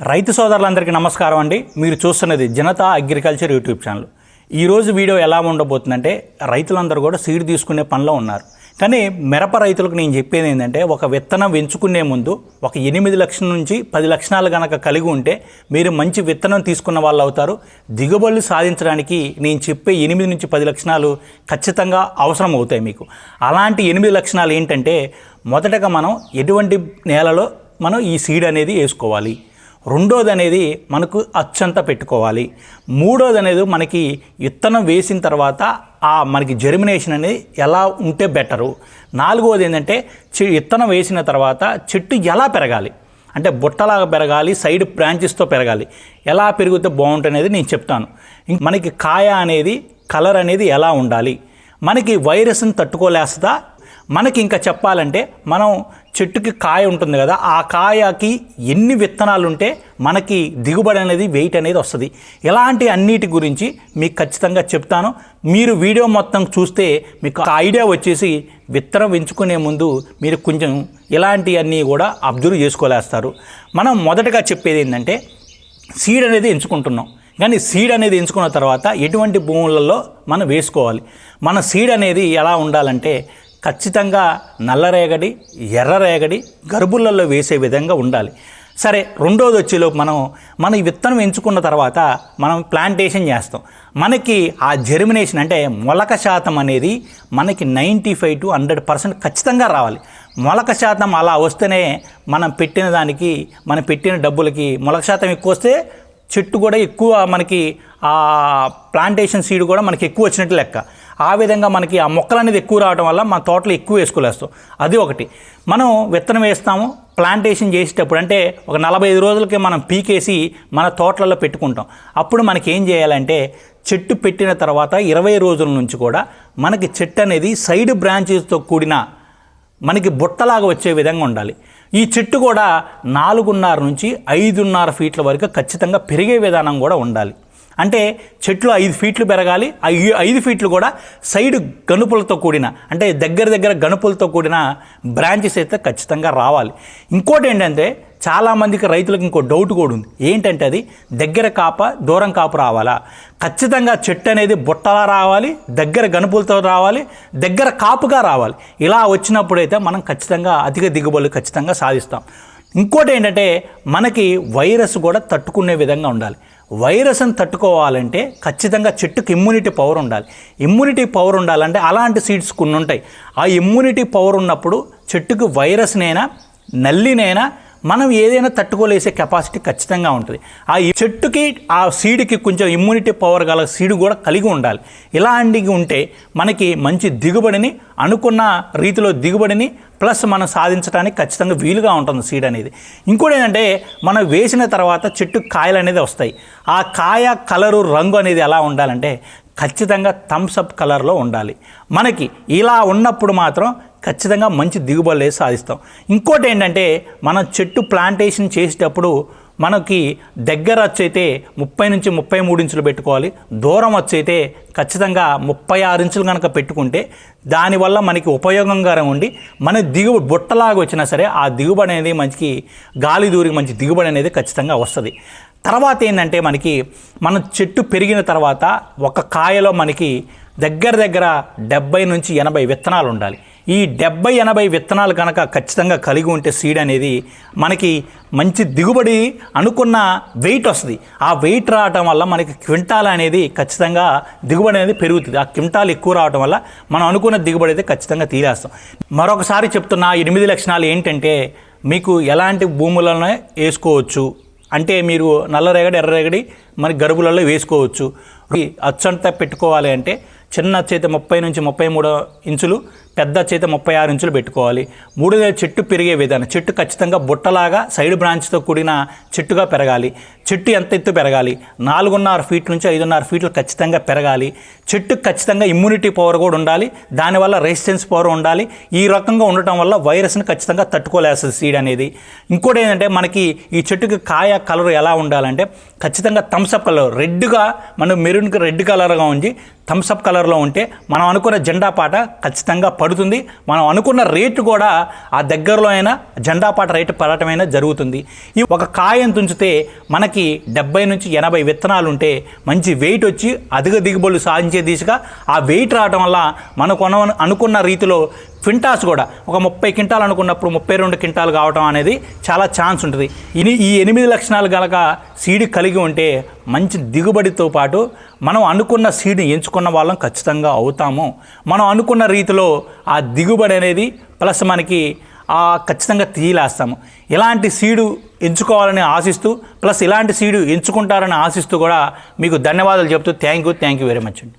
రైతు సోదరులందరికీ నమస్కారం అండి. మీరు చూస్తున్నది జనతా అగ్రికల్చర్ యూట్యూబ్ ఛానల్. ఈరోజు వీడియో ఎలా ఉండబోతుందంటే, రైతులందరూ కూడా సీడ్ తీసుకునే పనిలో ఉన్నారు. కానీ మిరప రైతులకు నేను చెప్పేది ఏంటంటే, ఒక విత్తనం ఎంచుకునే ముందు ఒక 8 లక్షల నుంచి 10 లక్షణాలు కనుక కలిగి ఉంటే మీరు మంచి విత్తనం తీసుకున్న వాళ్ళు అవుతారు. దిగుబడులు సాధించడానికి నేను చెప్పే 8 నుంచి 10 లక్షణాలు ఖచ్చితంగా అవసరం అవుతాయి మీకు. అలాంటి 8 లక్షణాలు ఏంటంటే, మొదటగా మనం ఎటువంటి నేలలో మనం ఈ సీడ్ అనేది వేసుకోవాలి. రెండోది అనేది మనకు అచ్చంతా పెట్టుకోవాలి. మూడోది అనేది మనకి విత్తనం వేసిన తర్వాత మనకి జర్మినేషన్ అనేది ఎలా ఉంటే బెటరు. నాలుగోది ఏంటంటే విత్తనం వేసిన తర్వాత చెట్టు ఎలా పెరగాలి అంటే బుట్టలాగా పెరగాలి, సైడ్ బ్రాంచెస్తో పెరగాలి. ఎలా పెరిగితే బాగుంటుంది నేను చెప్తాను. మనకి కాయ అనేది కలర్ అనేది ఎలా ఉండాలి, మనకి వైరస్ని తట్టుకోలేస్తుందా, మనకి ఇంకా చెప్పాలంటే మనం చెట్టుకి కాయ ఉంటుంది కదా, ఆ కాయకి ఎన్ని విత్తనాలు ఉంటే మనకి దిగుబడి అనేది వెయిట్ అనేది వస్తుంది. ఇలాంటి అన్నిటి గురించి మీకు ఖచ్చితంగా చెప్తాను. మీరు వీడియో మొత్తం చూస్తే మీకు ఐడియా వచ్చేసి విత్తనం ఎంచుకునే ముందు మీరు కొంచెం ఇలాంటివన్నీ కూడా అబ్జర్వ్ చేసుకోలేస్తారు. మనం మొదటగా చెప్పేది ఏంటంటే, సీడ్ అనేది ఎంచుకుంటున్నాం. కానీ సీడ్ అనేది ఎంచుకున్న తర్వాత ఎటువంటి భూములలో మనం వేసుకోవాలి. మన సీడ్ అనేది ఎలా ఉండాలంటే ఖచ్చితంగా నల్లరేగడి, ఎర్రరేగడి గర్భులలో వేసే విధంగా ఉండాలి. సరే, రెండోది వచ్చేలోపు మనం ఈ విత్తనం ఎంచుకున్న తర్వాత మనం ప్లాంటేషన్ చేస్తాం. మనకి ఆ జర్మినేషన్ అంటే మొలక శాతం అనేది మనకి 95 to 100% ఖచ్చితంగా రావాలి. మొలక శాతం అలా వస్తేనే మనం పెట్టిన దానికి, మనం పెట్టిన డబ్బులకి మొలక శాతం ఎక్కువ వస్తే చెట్టు కూడా ఎక్కువ, మనకి ఆ ప్లాంటేషన్ సీడ్ కూడా మనకి ఎక్కువ వచ్చినట్టు లెక్క. ఆ విధంగా మనకి ఆ మొక్కలు అనేది ఎక్కువ రావడం వల్ల మన తోటలో ఎక్కువ వేసుకోలేస్తాం. అది ఒకటి. మనం విత్తనం వేస్తాము, ప్లాంటేషన్ చేసేటప్పుడు అంటే ఒక 45 రోజులకి మనం పీకేసి మన తోటలలో పెట్టుకుంటాం. అప్పుడు మనకి ఏం చేయాలంటే, చెట్టు పెట్టిన తర్వాత 20 రోజుల నుంచి కూడా మనకి చెట్టు అనేది సైడ్ బ్రాంచెస్తో కూడిన మనకి బుట్టలాగా వచ్చే విధంగా ఉండాలి. ఈ చెట్టు కూడా 4.5 నుంచి 5.5 ఫీట్ల వరకు ఖచ్చితంగా పెరిగే విధానం కూడా ఉండాలి. అంటే చెట్లు 5 ఫీట్లు పెరగాలి. 5 ఫీట్లు కూడా సైడ్ గనుపులతో కూడిన, అంటే దగ్గర గనుపులతో కూడిన బ్రాంచెస్ అయితే ఖచ్చితంగా రావాలి. ఇంకోటి ఏంటంటే, చాలామందికి రైతులకు ఇంకో డౌట్ కూడా ఉంది. ఏంటంటే అది దగ్గర కాప దూరం కాపు రావాలా? ఖచ్చితంగా చెట్టు అనేది బుట్టలా రావాలి, దగ్గర గనుపులతో రావాలి, దగ్గర కాపుగా రావాలి. ఇలా వచ్చినప్పుడైతే మనం ఖచ్చితంగా అధిక దిగుబడులు ఖచ్చితంగా సాధిస్తాం. ఇంకోటి ఏంటంటే, మనకి వైరస్ కూడా తట్టుకునే విధంగా ఉండాలి. వైరస్ని తట్టుకోవాలంటే ఖచ్చితంగా చెట్టుకి ఇమ్యూనిటీ పవర్ ఉండాలి. ఇమ్యూనిటీ పవర్ ఉండాలంటే అలాంటి సీడ్స్ కొన్ని ఉంటాయి. ఆ ఇమ్యూనిటీ పవర్ ఉన్నప్పుడు చెట్టుకు వైరస్నైనా నల్లినైనా మనం ఏదైనా తట్టుకోలేసే కెపాసిటీ ఖచ్చితంగా ఉంటుంది. ఆ చెట్టుకి ఆ సీడ్కి కొంచెం ఇమ్యూనిటీ పవర్ గల సీడ్ కూడా కలిగి ఉండాలి. ఇలాంటివి ఉంటే మనకి మంచి దిగుబడిని, అనుకున్న రీతిలో దిగుబడిని ప్లస్ మనం సాధించడానికి ఖచ్చితంగా వీలుగా ఉంటుంది సీడ్ అనేది. ఇంకోటి ఏంటంటే, మనం వేసిన తర్వాత చెట్టు కాయలు అనేది వస్తాయి. ఆ కాయ కలరు, రంగు అనేది ఎలా ఉండాలంటే ఖచ్చితంగా థమ్స్అప్ కలర్లో ఉండాలి. మనకి ఇలా ఉన్నప్పుడు మాత్రం ఖచ్చితంగా మంచి దిగుబడులు సాధిస్తాం. ఇంకోటి ఏంటంటే, మనం చెట్టు ప్లాంటేషన్ చేసేటప్పుడు మనకి దగ్గర వచ్చైతే 30 నుంచి 33 ఇంచులు పెట్టుకోవాలి. దూరం వచ్చైతే ఖచ్చితంగా 36 ఇంచులు కనుక పెట్టుకుంటే దానివల్ల మనకి ఉపయోగంగా ఉండి మన దిగుబడి బుట్టలాగా వచ్చినా సరే ఆ దిగుబడి అనేది మంచి గాలి దూరికి మంచి దిగుబడి అనేది ఖచ్చితంగా వస్తుంది. తర్వాత ఏంటంటే, మన చెట్టు పెరిగిన తర్వాత ఒక కాయలో మనకి దగ్గర 70 నుంచి 80 విత్తనాలు ఉండాలి. ఈ 70-80 విత్తనాలు కనుక ఖచ్చితంగా కలిగి ఉంటే సీడ్ అనేది మనకి మంచి దిగుబడి, అనుకున్న వెయిట్ వస్తుంది. ఆ వెయిట్ రావటం వల్ల మనకి క్వింటాల్ అనేది ఖచ్చితంగా దిగుబడి అనేది పెరుగుతుంది. ఆ క్వింటాల్ ఎక్కువ రావటం వల్ల మనం అనుకున్న దిగుబడి అయితే ఖచ్చితంగా తీరేస్తాం. మరొకసారి చెప్తున్నా, 8 లక్షణాలు ఏంటంటే, మీకు ఎలాంటి భూములను వేసుకోవచ్చు అంటే, మీరు నల్లరేగడి, ఎర్రరేగడి మరి గరువులలో వేసుకోవచ్చు. అచ్చంతా పెట్టుకోవాలి అంటే చిన్న చేత 30 నుంచి 33 ఇంచులు, పెద్ద చేత 36 ఇంచులు పెట్టుకోవాలి. మూడోది చెట్టు పెరిగే విధానం. చెట్టు ఖచ్చితంగా బుట్టలాగా సైడ్ బ్రాంచ్తో కూడిన చెట్టుగా పెరగాలి. చెట్టు ఎంత ఎత్తు పెరగాలి? 4.5 ఫీట్ నుంచి 5.5 ఫీట్లు ఖచ్చితంగా పెరగాలి. చెట్టుకు ఖచ్చితంగా ఇమ్యూనిటీ పవర్ కూడా ఉండాలి. దానివల్ల రెసిస్టెన్స్ పవర్ ఉండాలి. ఈ రకంగా ఉండటం వల్ల వైరస్ని ఖచ్చితంగా తట్టుకోలేస్తుంది సీడ్ అనేది. ఇంకోటి ఏంటంటే, మనకి ఈ చెట్టుకి కాయ కలర్ ఎలా ఉండాలంటే ఖచ్చితంగా థమ్స్అప్ కలర్, రెడ్గా, మనం మెరూన్కి రెడ్ కలర్గా ఉండి థమ్స్అప్ కలర్లో ఉంటే మనం అనుకున్న జెండా పాట ఖచ్చితంగా పడుతుంది. మనం అనుకున్న రేటు కూడా ఆ దగ్గరలో అయినా జెండాపాట రేటు పడటమైనా జరుగుతుంది. ఈ ఒక కాయను తుంచితే మనకి 70 నుంచి 80 విత్తనాలు ఉంటే మంచి వెయిట్ వచ్చి అధిక దిగుబడులు సాధించే దిశగా ఆ వెయిట్ రావడం వల్ల మనకు అనుకున్న రీతిలో క్వింటాల్స్ కూడా ఒక 30 క్వింటాలు అనుకున్నప్పుడు 32 క్వింటాలు కావడం అనేది చాలా ఛాన్స్ ఉంటుంది. ఈ 8 లక్షణాలు కనుక సీడ్ కలిగి ఉంటే మంచి దిగుబడితో పాటు మనం అనుకున్న సీడ్ని ఎంచుకున్న వాళ్ళం ఖచ్చితంగా అవుతాము. మనం అనుకున్న రీతిలో ఆ దిగుబడి అనేది ప్లస్ మనకి ఖచ్చితంగా తీయలేస్తాము. ఇలాంటి సీడు ఎంచుకోవాలని ఆశిస్తూ ప్లస్ ఇలాంటి సీడు ఎంచుకుంటారని ఆశిస్తూ కూడా మీకు ధన్యవాదాలు చెప్తూ థ్యాంక్ యూ వెరీ మచ్ అండి.